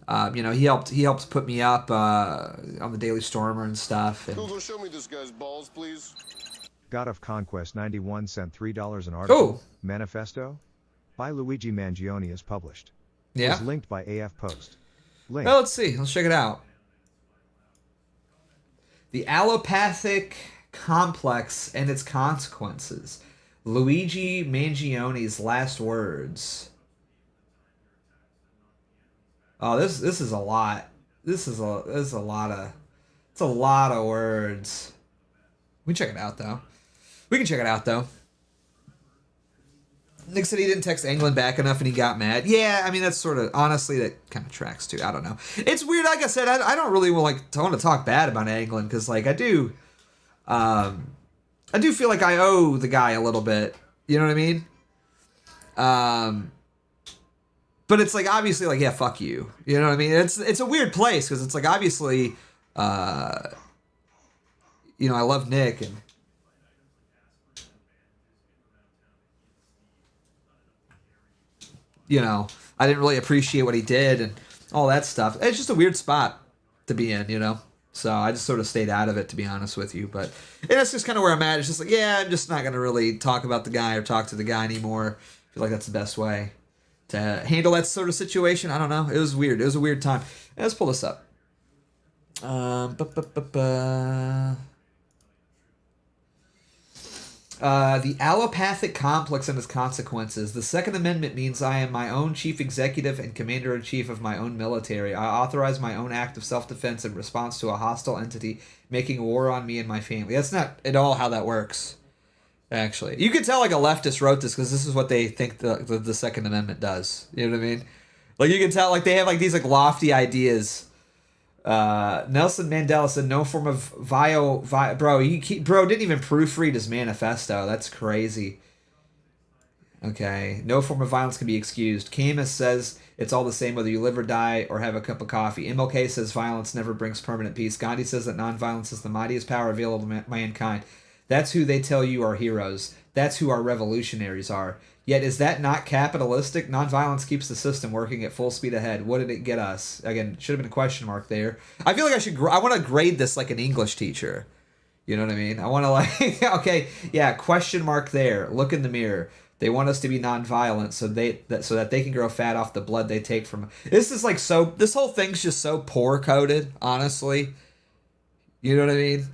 You know, he helped put me up on the Daily Stormer and stuff. And Google, show me this guy's balls, please. God of Conquest 91 sent $3 an oh, article, Manifesto, by Luigi Mangione is published. yeah. Was linked by AF Post. Link. Well, let's see. Let's check it out. The allopathic complex and its consequences. Luigi Mangione's last words. Oh, this is a lot. This is a lot of it's a lot of words. We can check it out though. Nick said he didn't text England back enough and he got mad. Yeah, I mean that's sort of honestly that kind of tracks too. I don't know. It's weird. Like I said, I don't really want to talk bad about England because like I do feel like I owe the guy a little bit. You know what I mean? But it's like obviously like yeah, fuck you. You know what I mean? It's a weird place because it's like obviously, you know, I love Nick and. You know, I didn't really appreciate what he did and all that stuff. It's just a weird spot to be in, you know? So I just sort of stayed out of it, to be honest with you. But and that's just kind of where I'm at. It's just like, yeah, I'm just not going to really talk about the guy or talk to the guy anymore. I feel like that's the best way to handle that sort of situation. I don't know. It was weird. It was a weird time. Let's pull this up. The allopathic complex and its consequences. The Second Amendment means I am my own chief executive and commander-in-chief of my own military. I authorize my own act of self-defense in response to a hostile entity making war on me and my family. That's not at all how that works, actually. You can tell like a leftist wrote this because this is what they think the Second Amendment does. You know what I mean? Like you can tell like they have like these like lofty ideas. Nelson Mandela said no form of bro didn't even proofread his manifesto. That's crazy. Okay, no form of violence can be excused. Camus says it's all the same whether you live or die or have a cup of coffee. MLK says violence never brings permanent peace. Gandhi says that nonviolence is the mightiest power available to mankind. That's who they tell you are heroes. That's who our revolutionaries are. Yet is that not capitalistic? Nonviolence keeps the system working at full speed ahead. What did it get us? Again, should have been a question mark there. I feel like I want to grade this like an English teacher. You know what I mean? I want to like, okay, yeah, question mark there. Look in the mirror. They want us to be nonviolent so that they can grow fat off the blood they take from. This is like so. This whole thing's just so poor coded. Honestly, you know what I mean?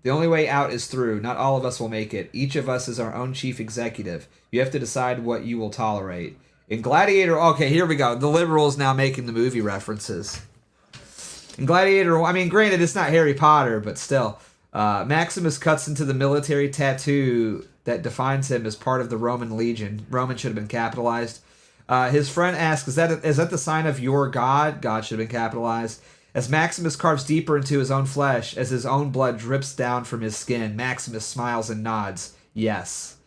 The only way out is through. Not all of us will make it. Each of us is our own chief executive. You have to decide what you will tolerate. In Gladiator, okay, here we go. The liberals now making the movie references. In Gladiator, I mean, granted, it's not Harry Potter, but still. Maximus cuts into the military tattoo that defines him as part of the Roman legion. Roman should have been capitalized. His friend asks, is that the sign of your god? God should have been capitalized. As Maximus carves deeper into his own flesh, as his own blood drips down from his skin, Maximus smiles and nods. Yes.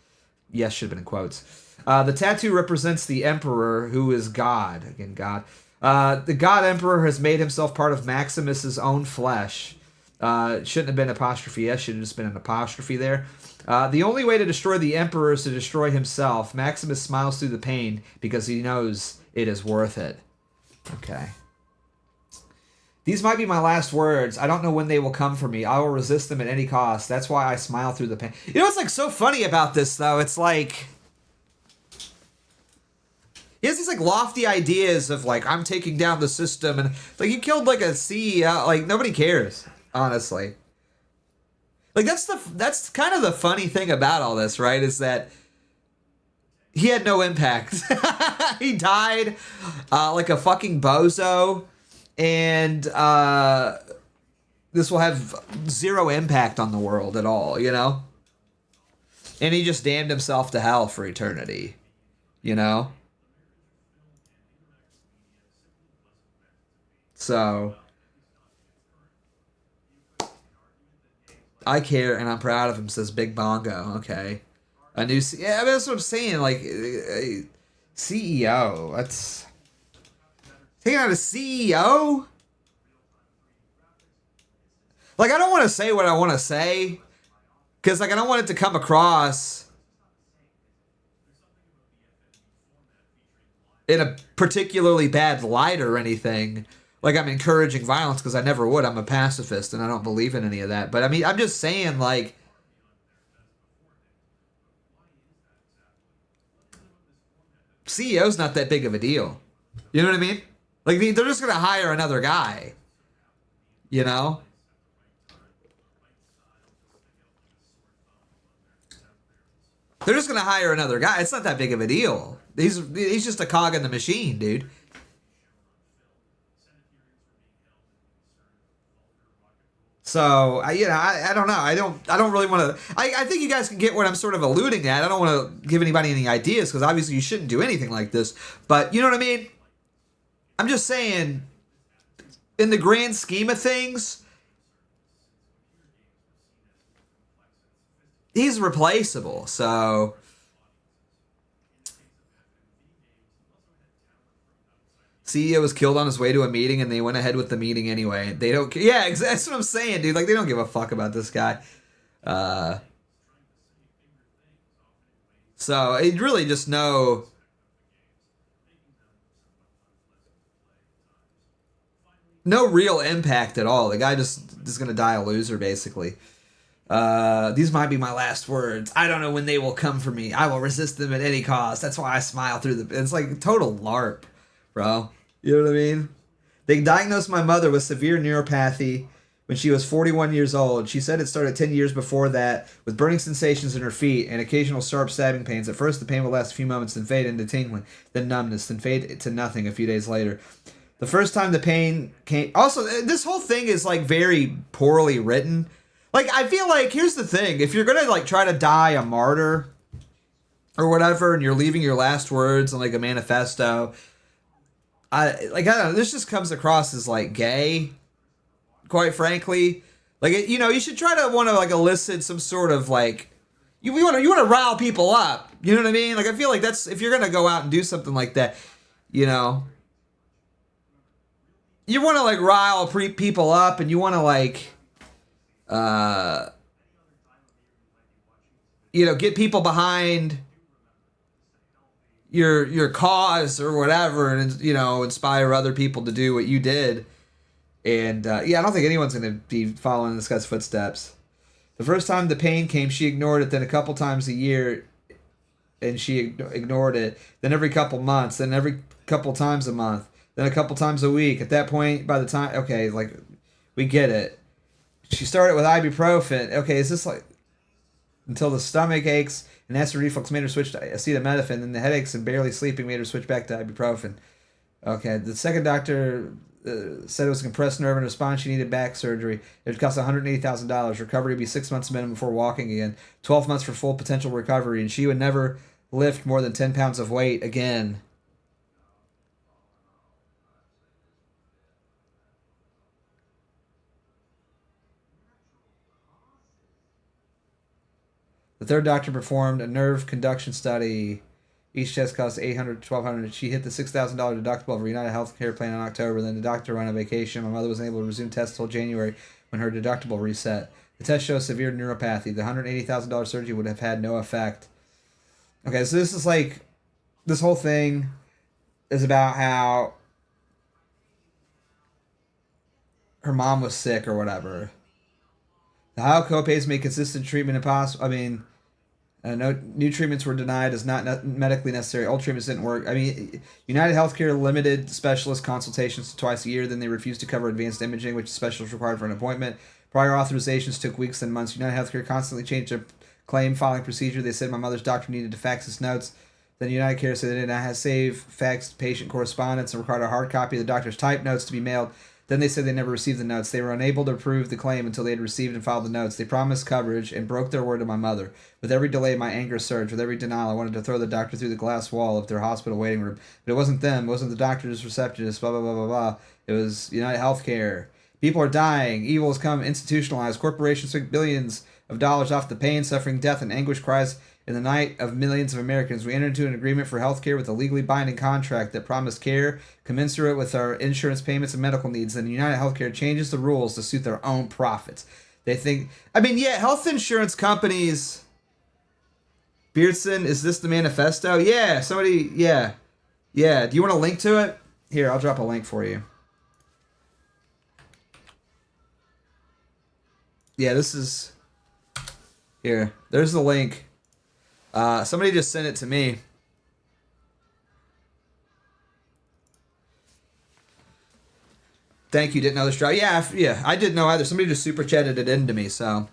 Yes should have been in quotes. The tattoo represents the Emperor, who is God. Again, God. The God Emperor has made himself part of Maximus's own flesh. It shouldn't have been apostrophe S, should have just been an apostrophe there. The only way to destroy the Emperor is to destroy himself. Maximus smiles through the pain because he knows it is worth it. Okay. These might be my last words. I don't know when they will come for me. I will resist them at any cost. That's why I smile through the pain. You know what's like so funny about this though? It's like he has these like lofty ideas of like I'm taking down the system and like he killed like a CEO. Like nobody cares, honestly. Like that's kind of the funny thing about all this, right? Is that he had no impact. He died like a fucking bozo. And this will have zero impact on the world at all, you know? And he just damned himself to hell for eternity, you know? So, I care and I'm proud of him, says Big Bongo. Okay. Yeah, I mean, that's what I'm saying. Like, CEO, that's... Taking out a CEO? Like, I don't want to say what I want to say. Because, like, I don't want it to come across. in a particularly bad light or anything. Like I'm encouraging violence, because I never would. I'm a pacifist and I don't believe in any of that. But I mean, I'm just saying, like, CEO's not that big of a deal. You know what I mean? Like, they're just going to hire another guy. You know? They're just going to hire another guy. It's not that big of a deal. He's just a cog in the machine, dude. So I don't know. I don't really want to. I think you guys can get what I'm sort of alluding at. I don't want to give anybody any ideas, because obviously you shouldn't do anything like this. But you know what I mean? I'm just saying, in the grand scheme of things, he's replaceable. So CEO was killed on his way to a meeting, and they went ahead with the meeting anyway. They don't. Yeah, that's what I'm saying, dude. Like, they don't give a fuck about this guy. So it really just no real impact at all. The guy just is gonna die a loser, basically. These might be my last words. I don't know when they will come for me. I will resist them at any cost. That's why I smile through the. It's like total LARP, bro. You know what I mean? They diagnosed my mother with severe neuropathy when she was 41 years old. She said it started 10 years before that, with burning sensations in her feet and occasional sharp stabbing pains. At first, the pain would last a few moments, then fade into tingling, then numbness, then fade to nothing a few days later. The first time the pain came... Also, this whole thing is, like, very poorly written. Like, I feel like, here's the thing. If you're gonna, like, try to die a martyr or whatever, and you're leaving your last words on, like, a manifesto... I don't know, this just comes across as, like, gay, quite frankly. Like, you should try to want to, like, elicit some sort of, like, you want to rile people up. You know what I mean? Like, I feel like that's, if you're going to go out and do something like that, you want to, like, rile people up, and you want to, like, get people behind your cause or whatever, and inspire other people to do what you did. And I don't think anyone's going to be following this guy's footsteps. The first time the pain came, she ignored it. Then a couple times a year, and she ignored it. Then every couple months. Then every couple times a month. Then a couple times a week. At that point, by the time, okay, like, we get it. She started with ibuprofen. Okay, is this like until the stomach aches and acid reflux made her switch to acetaminophen, and the headaches and barely sleeping made her switch back to ibuprofen. Okay, the second doctor said it was a compressed nerve in response. She needed back surgery. It would cost $180,000. Recovery would be 6 months minimum before walking again. 12 months for full potential recovery, and she would never lift more than 10 pounds of weight again. The third doctor performed a nerve conduction study. Each test cost $800 to $1,200. She hit the $6,000 deductible of her United Healthcare plan in October. Then the doctor went on vacation. My mother was unable to resume tests until January, when her deductible reset. The test shows severe neuropathy. The $180,000 surgery would have had no effect. Okay, so this is like, this whole thing is about how her mom was sick or whatever. The high copays made consistent treatment impossible. No new treatments were denied as not medically necessary. Old treatments didn't work. United Healthcare limited specialist consultations to twice a year. Then they refused to cover advanced imaging, which specialists required for an appointment. Prior authorizations took weeks and months. United Healthcare constantly changed their claim filing procedure. They said my mother's doctor needed to fax his notes. Then United Care said they did not have save faxed patient correspondence and required a hard copy of the doctor's typed notes to be mailed. Then they said they never received the notes. They were unable to approve the claim until they had received and filed the notes. They promised coverage and broke their word to my mother. With every delay, my anger surged. With every denial, I wanted to throw the doctor through the glass wall of their hospital waiting room. But it wasn't them. It wasn't the doctors, receptionists, blah, blah, blah, blah, blah. It was United Healthcare. People are dying. Evil has come institutionalized. Corporations took billions of dollars off the pain, suffering, death, and anguish cries in the night of millions of Americans. We entered into an agreement for health care with a legally binding contract that promised care commensurate with our insurance payments and medical needs. Then United Healthcare changes the rules to suit their own profits. They think, health insurance companies. Beardson, is this the manifesto? Yeah, somebody, yeah. Yeah, do you want a link to it? Here, I'll drop a link for you. Yeah, this is... Here, there's the link. Somebody just sent it to me. Thank you, didn't know this drop. Yeah, I didn't know either. Somebody just super chatted it into me, so...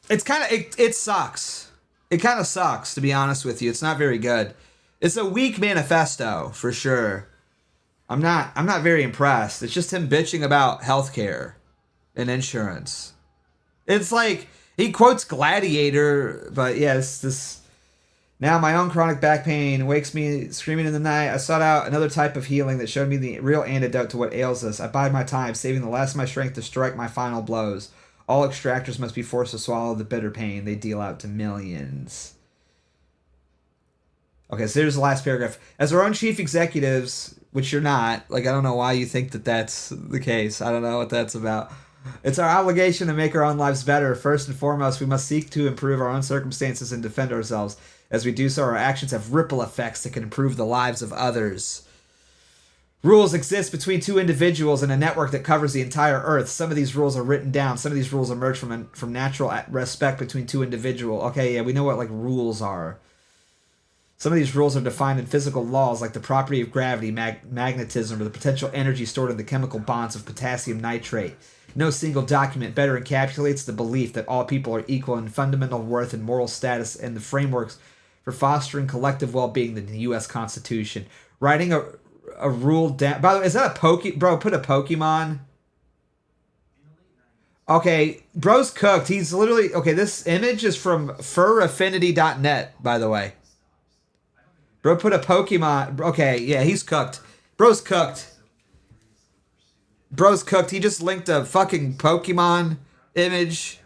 It's kind of... It sucks. It kind of sucks, to be honest with you. It's not very good. It's a weak manifesto, for sure. I'm not very impressed. It's just him bitching about healthcare and insurance. It's like he quotes Gladiator, but yeah, it's this. Now my own chronic back pain wakes me screaming in the night. I sought out another type of healing that showed me the real antidote to what ails us. I bide my time, saving the last of my strength to strike my final blows. All extractors must be forced to swallow the bitter pain they deal out to millions. Okay, so here's the last paragraph. As our own chief executives, which you're not, like, I don't know why you think that that's the case. I don't know what that's about. It's our obligation to make our own lives better. First and foremost, we must seek to improve our own circumstances and defend ourselves. As we do so, our actions have ripple effects that can improve the lives of others. Rules exist between two individuals in a network that covers the entire Earth. Some of these rules are written down. Some of these rules emerge from natural respect between two individuals. Okay, yeah, we know what, like, rules are. Some of these rules are defined in physical laws like the property of gravity, magnetism, or the potential energy stored in the chemical bonds of potassium nitrate. No single document better encapsulates the belief that all people are equal in fundamental worth and moral status and the frameworks for fostering collective well-being than the U.S. Constitution. Writing a rule down... By the way, is that a Bro, put a Pokemon... Okay, bro's cooked. He's literally... Okay, this image is from furaffinity.net, by the way. Bro put a Pokemon... Okay, yeah, he's cooked. Bro's cooked. Bro's cooked. He just linked a fucking Pokemon image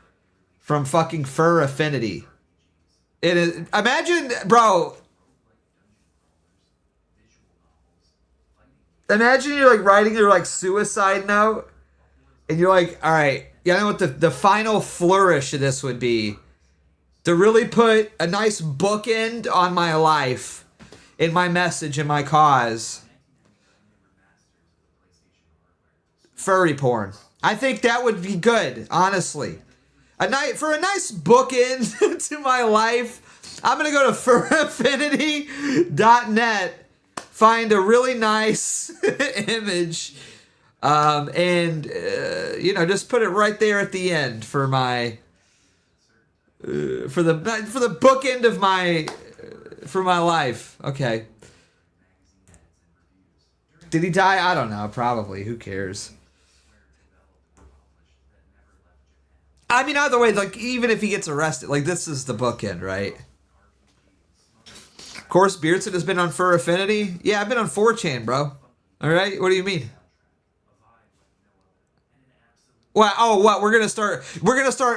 from fucking Fur Affinity. It is... Imagine, bro... Imagine you're, like, writing your, like, suicide note, and you're like, alright, you know what the final flourish of this would be? To really put a nice bookend on my life, in my message, in my cause. Furry porn. I think that would be good, honestly. For a nice bookend to my life, I'm going to go to furaffinity.net, find a really nice image, and just put it right there at the end for my for the bookend of my for my life. Okay. Did he die? I don't know. Probably. Who cares? I mean, either way, like, even if he gets arrested, like, this is the bookend, right? Of course, Beardson has been on Fur Affinity. Yeah, I've been on 4chan, bro. All right? What do you mean? What? Oh, what? We're gonna start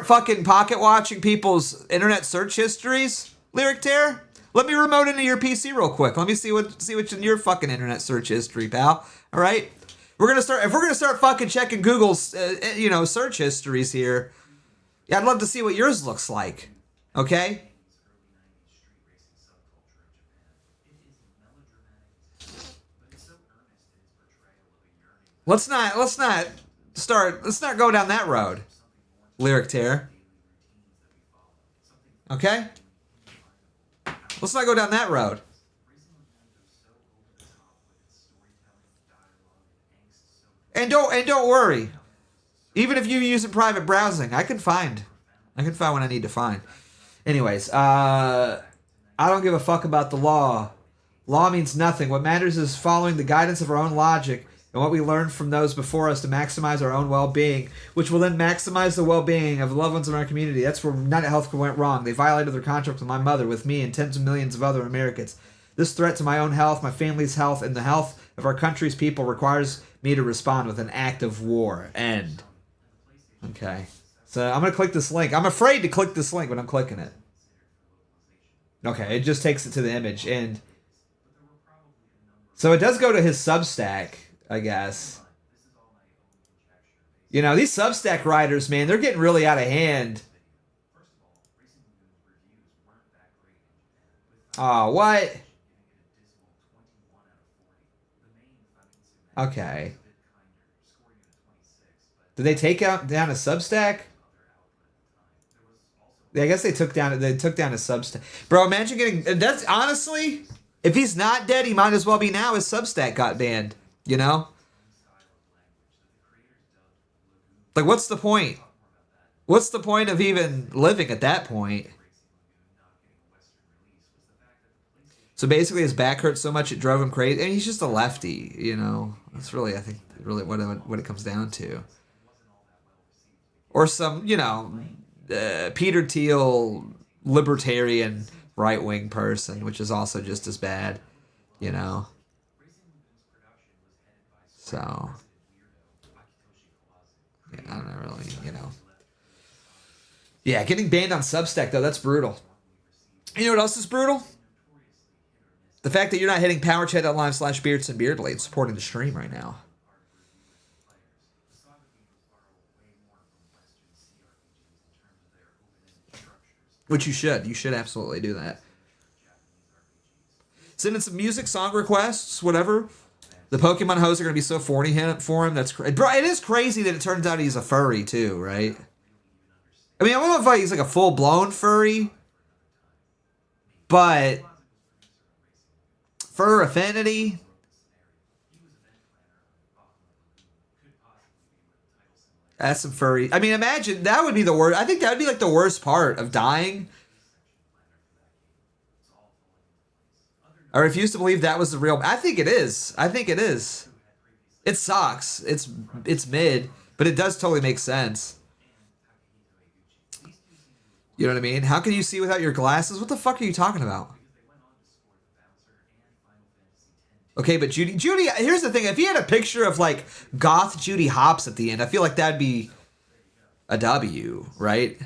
fucking pocket watching people's internet search histories? Lyric Tear? Let me remote into your PC real quick. Let me see what's in your fucking internet search history, pal. All right? If we're gonna start fucking checking Google's search histories here. Yeah, I'd love to see what yours looks like. Okay? Let's not go down that road. Lyric Tear. Okay? Let's not go down that road. And don't worry. Even if you use private browsing, I can find what I need to find. Anyways, I don't give a fuck about the law. Law means nothing. What matters is following the guidance of our own logic and what we learned from those before us to maximize our own well-being, which will then maximize the well-being of the loved ones in our community. That's where United Health went wrong. They violated their contract with my mother, with me, and tens of millions of other Americans. This threat to my own health, my family's health, and the health of our country's people requires me to respond with an act of war. End. Okay. So I'm going to click this link. I'm afraid to click this link, but I'm clicking it. Okay, it just takes it to the image. And so it does go to his Substack, I guess. You know, these Substack writers, man, they're getting really out of hand. Oh, what? Okay. Did they take out down a Substack? Yeah, I guess they took down a Substack. Bro, imagine getting that's honestly, if he's not dead, he might as well be now. His Substack got banned. You know, like what's the point? What's the point of even living at that point? So basically, his back hurt so much it drove him crazy, and he's just a lefty. You know, that's really, I think, really what it comes down to. Or some, Peter Thiel libertarian right wing person, which is also just as bad. You know, so yeah, I don't know really. Yeah, getting banned on Substack though, that's brutal. You know what else is brutal? The fact that you're not hitting powerchat.live/Beardson Beardly and supporting the stream right now. Which you should. You should absolutely do that. Send in some music, song requests, whatever. The Pokemon hoes are going to be so horny for him. That's crazy. Bro, it is crazy that it turns out he's a furry too, right? I mean, I don't know if he's like a full-blown furry, but fur affinity. That's some furry. I mean, imagine that would be the worst. I think that would be like the worst part of dying. I refuse to believe that was the real. I think it is. I think it is. It sucks. It's mid, but it does totally make sense. You know what I mean? How can you see without your glasses? What the fuck are you talking about? Okay, but Judy, here's the thing. If he had a picture of like goth Judy Hopps at the end, I feel like that'd be a W, right?